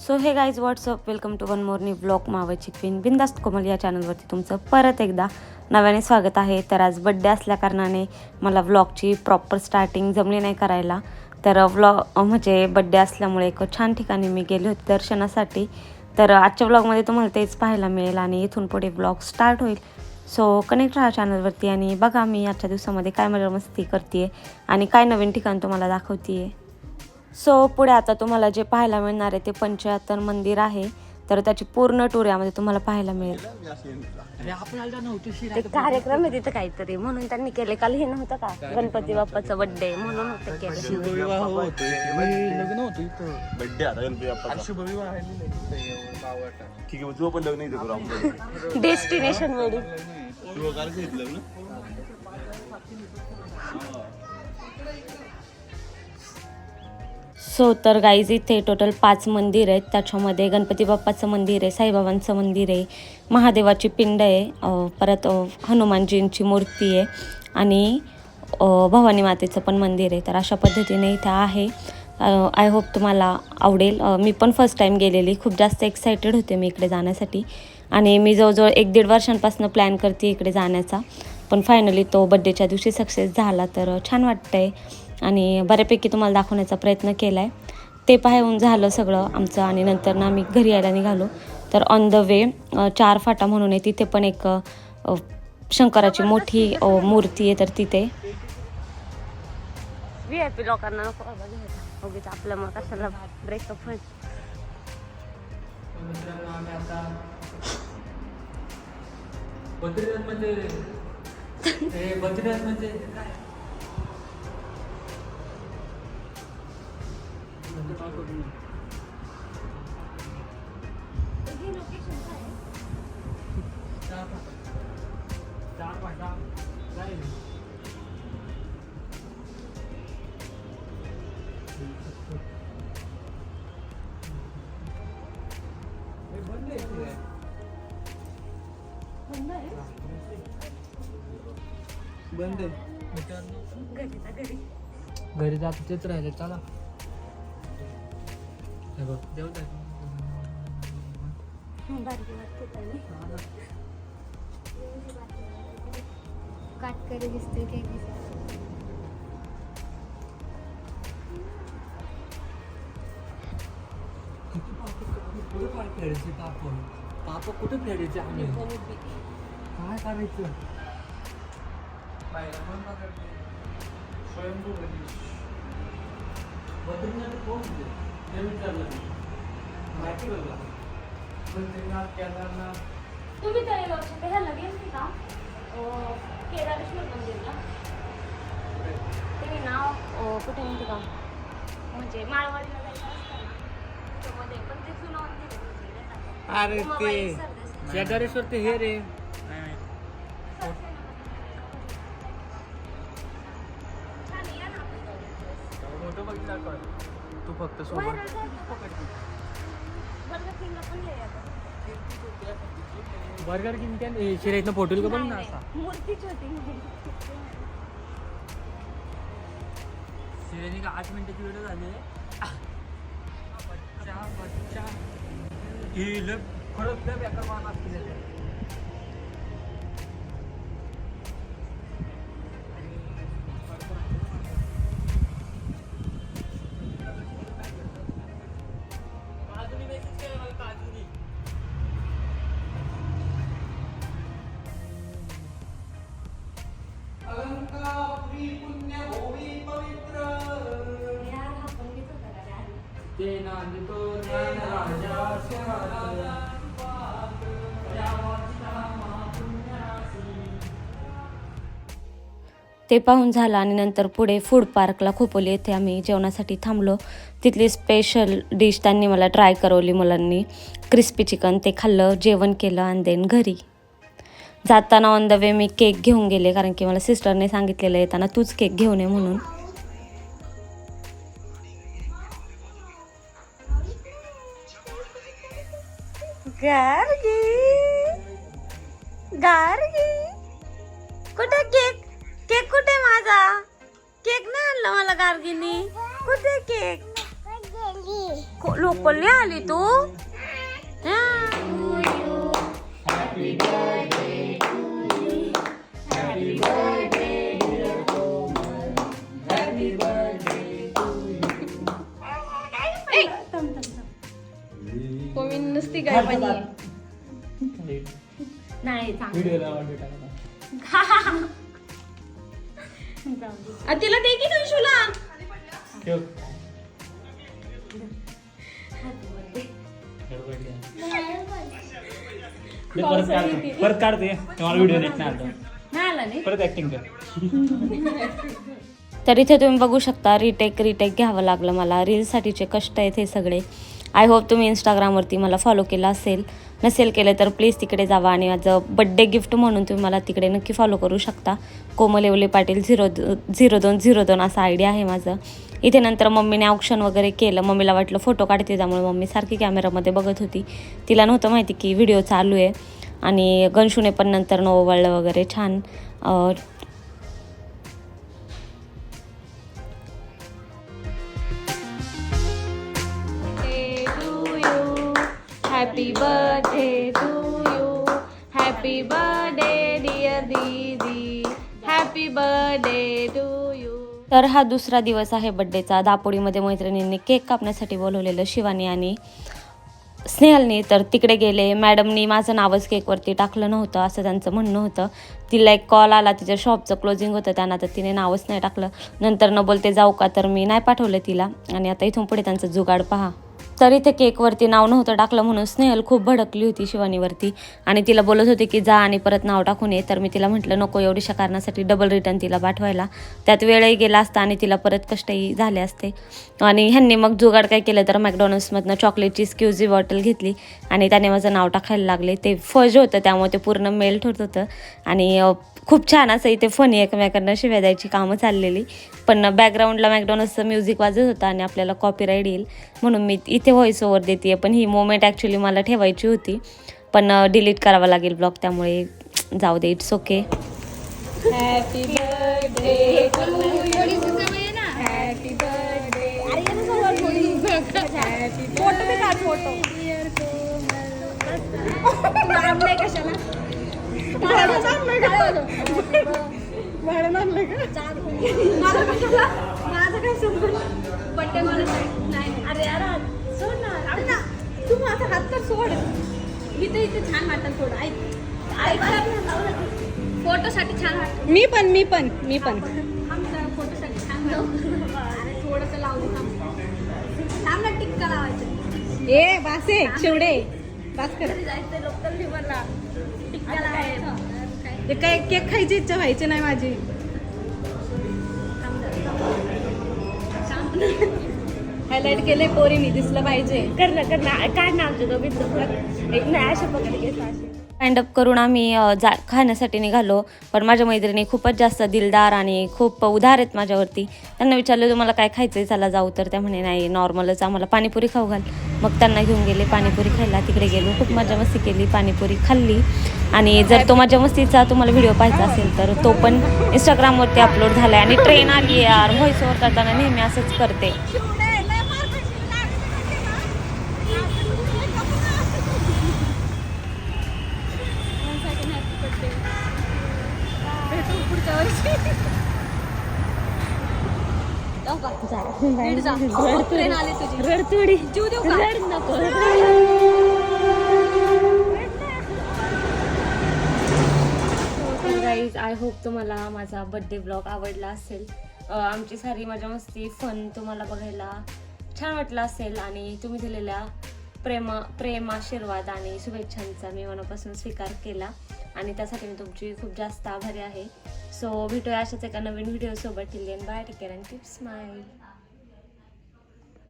So hey guys what's up, welcome to one more new blog मावळची queen बिंदास्त कोमल या चॅनलवरती तुमचं परत एकदा नव्याने स्वागत आहे. तर आज बड्डे असल्याकारणाने मला व्लॉगची प्रॉपर स्टार्टिंग जमली नाही करायला. तर व्लॉग म्हणजे बड्डे असल्यामुळे एक छान ठिकाणी मी गेले होते दर्शनासाठी. तर आजच्या व्लॉगमध्ये तुम्हाला तेच पाहायला मिळेल आणि इथून पुढे व्लॉग स्टार्ट होईल. सो कनेक्ट राहा चॅनलवरती आणि बघा मी आजच्या दिवसामध्ये काय मजा मस्ती करते आणि काय नवीन ठिकाण तुम्हाला दाखवते. सो पुढे आता तुम्हाला जे पाहायला मिळणार आहे ते पंचयात्तर मंदिर आहे. तर त्याची पूर्ण टूर यामध्ये तुम्हाला पाहायला मिळेल. ते कार्यक्रम आहे तिथं काहीतरी म्हणून त्यांनी केले. काल हे नव्हतं का गणपती बाप्पाचा बर्थडे म्हणून होतं केलं. शुभविवाह होतोय लग्न होतं इथं बर्थडे आता गणपती बाप्पाचा शुभविवाह आहे. ठीक आहे, तू पण लग्न इथे करू आपण. डेस्टिनेशन वेडिंग तू करायचं लग्न. सो तर गाईज इथे टोटल 5 मंदिर आहेत. त्याच्यामध्ये गणपती बाप्पाचं मंदिर आहे, साईबाबांचं मंदिर आहे, महादेवाची पिंड आहे, परत हनुमानजींची मूर्ती आहे आणि भवानी मातेचं पण मंदिर आहे. तर अशा पद्धतीने इथं आहे. आय होप तुम्हाला आवडेल. मी पण फर्स्ट टाईम गेलेली, खूप जास्त एक्सायटेड होते मी इकडे जाण्यासाठी आणि मी जवळजवळ 1-1.5 वर्षांपासून प्लॅन करते इकडे जाण्याचा. पण फायनली तो बड्डेच्या दिवशी सक्सेस झाला. तर छान वाटतं आहे आणि बऱ्यापैकी तुम्हाला दाखवण्याचा प्रयत्न केला आहे. ते पाहून झालं सगळं आमचं आणि नंतर ना आम्ही घरी यायला निघालो. तर ऑन द वे 4 फाटा म्हणून आहे, तिथे पण एक शंकराची मोठी मूर्ती आहे. तर तिथे VIP लोकांना नको आपल्या मग कशाला ब्रेकअप होईल. बद्रीनाथ म्हणजे बंद घरी जात तेच राहिले. चला काटकरी दिसते काय फेडायचे पाप कुठे फेडायचे आम्ही काय करायचं. स्वयंभू गणेश बद्रीनाथ कोण होते ते विचारलं माहिती बघा. बद्रीनाथ केदारनाथ तुम्ही तरी लक्ष ह्याला गेले का केदारेश्वर मंदिरला? ते नाव कुठे माहिती का म्हणजे माळवाडीला जायचं असतं ना त्याच्यामध्ये पण ते जुनं मंदिर आहे. अरे ते केदारेश्वर ते हे रे फोटो बघितला का तू फक्त सोबत बर्गर किंग क्या शिरा इथं फोटो का बघ ना असा मूर्तीच होती शिरेने का 8 मिनिटाची व्हिडिओ झाली. बच्चा ही लग खरंच लय बेकार मान असते. ते पाहून झालं आणि नंतर पुढे फूड पार्कला खोपोली येथे आम्ही जेवणासाठी थांबलो. तिथली स्पेशल डिश त्यांनी मला ट्राय करवली मुलांनी, क्रिस्पी चिकन. ते खाल्लं, जेवण केलं आणि देन घरी जाताना on the way me cake घेऊन गेले कारण की मला सिस्टरने सांगितलेलं येताना तूच केक घेऊन ये म्हणून. कुठे केक? केक कुठे माझा? केक नाही आणला मला गार्गीनी. कुठे केक? लोकल आली तू नुसती काय पण नाही तिला दे की तुला परत काढते तुम्हाला व्हिडिओ नेट नाही आला नाही परत ऍक्टिंग कर. तर इथे तुम्ही बघू शकता रिटेक घ्यावं लागलं मला. रीलसाठीचे कष्ट आहेत हे सगळे. आय होप तुम्ही इंस्टाग्रामवरती मला फॉलो केलं असेल. नसेल केलं तर प्लीज तिकडे जावा आणि माझं बड्डे गिफ्ट म्हणून तुम्ही मला तिकडे नक्की फॉलो करू शकता. कोमल येवले पाटील 0202 असं आयडी आहे माझं. इथे नंतर मम्मीने ऑप्शन वगैरे केलं. मम्मीला वाटलं फोटो काढते, त्यामुळे मम्मी सारखी कॅमेरामध्ये बघत होती. तिला नव्हतं माहिती की व्हिडिओ चालू आहे. आणि गणशूने पण नंतर ओवाळलं वगैरे छान. Happy birthday to you, happy birthday dear didi, happy birthday to you. तर हा दुसरा दिवस आहे बड्डेचा. दापोडीमध्ये मैत्रिणींनी केक कापण्यासाठी बोलवलेलं शिवानी आणि स्नेहलनी. तर तिकडे गेले. मॅडमनी माझं नावच केकवरती टाकलं नव्हतं असं त्यांचं म्हणणं होतं. तिला एक कॉल आला, तिच्या शॉपचं क्लोजिंग होतं त्यांना, तर तिने नावच नाही टाकलं. नंतर न बोलते जाऊ का, तर मी नाही पाठवलं तिला. आणि आता इथून पुढे त्यांचं जुगाड पहा. तर इथे केकवरती नाव नव्हतं टाकलं म्हणून स्नेहल खूप भडकली होती शिवानीवरती आणि तिला बोलत होती की जा आणि परत नाव टाकून ये. तर मी तिला म्हटलं नको, एवढीशा कारणासाठी डबल रिटर्न तिला पाठवायला. त्यात वेळही गेला असता आणि तिला परत कष्टही झाले असते. आणि ह्यांनी मग जुगाड काय केलं तर मॅकडॉनल्ड्समधनं चॉकलेटची स्क्यूजी बॉटल घेतली आणि त्याने माझं नाव टाकायला लागले. ते फज होतं त्यामुळे ते पूर्ण मेल्ट होत होतं आणि खूप छान असं इथे फनी एकमेकांना शिव्या द्यायची कामं चाललेली. पण बॅकग्राऊंडला मॅकडॉनल्ड्सचं म्युझिक वाजत होतं आणि आपल्याला कॉपीराईट येईल म्हणून मी इथे व्हॉइस ओव्हर देते. पण ही मोमेंट ॲक्च्युली मला ठेवायची होती, पण डिलीट करावा लागेल ब्लॉग, त्यामुळे जाऊ दे, it's okay. Happy birthday to you, happy birthday. Photo बी काढ, फोटो. आणलंय कशाला? भाडं आणलंय का? माझं काय समज बड्डे मला नाही. अरे यार सोड ना, तू माझा हात तर सोड. मी तर इथे छान वाटत थोडं. फोटोसाठी छान वाटत. मी पण फोटोसाठी छान वाटत. अरे थोडंसं लावू थांब ना, टिक्का लावायचं. ए बासे शेवडे बास कर. जायचं लोकल लिव्हरला टिक्का लावायचं. ते काय केक खायची इच्छा व्हायची नाही माझी. हायलाइट केले पोरीनी, दिसलं पाहिजे. काढ ना आमच्या दोघींचं एक नाही अशा पकडे. स्टँडअप करून आम्ही खाण्यासाठी निघालो. पण माझ्या मैत्रिणी खूपच जास्त दिलदार आणि खूप उधार आहेत माझ्यावरती. त्यांना विचारलं तुम्हाला काय खायचं आहे, चला जाऊ. तर त्या म्हणे नाही नॉर्मलच, आम्हाला पाणीपुरी खाऊ घाल. मग त्यांना घेऊन गेले पाणीपुरी खायला. तिकडे गेलो, खूप मजा मस्ती केली, पाणीपुरी खाल्ली. आणि जर तो मजा मस्तीचा तुम्हाला व्हिडिओ पाहायचा असेल तर तो पण इंस्टाग्रामवरती अपलोड झाला आहे. आणि ट्रेन आली आहे यार, व्हॉइस ओव्हर करताना नेहमी असंच करते. रडतोडी जीव देऊ का? नको. गाईज, आय होप तुम्हाला माझा बड्डे ब्लॉग आवडला असेल. आमची सारी मजा मस्ती फन तुम्हाला बघायला छान वाटलं असेल आणि तुम्ही दिलेल्या प्रेम आशीर्वाद आणि शुभेच्छांचा मी मनापासून स्वीकार केला आणि त्यासाठी मी तुमची खूप जास्त आभारी आहे. सो भेटूया अशाच एका नवीन व्हिडिओसोबत. Till then bye, take care and keep smile.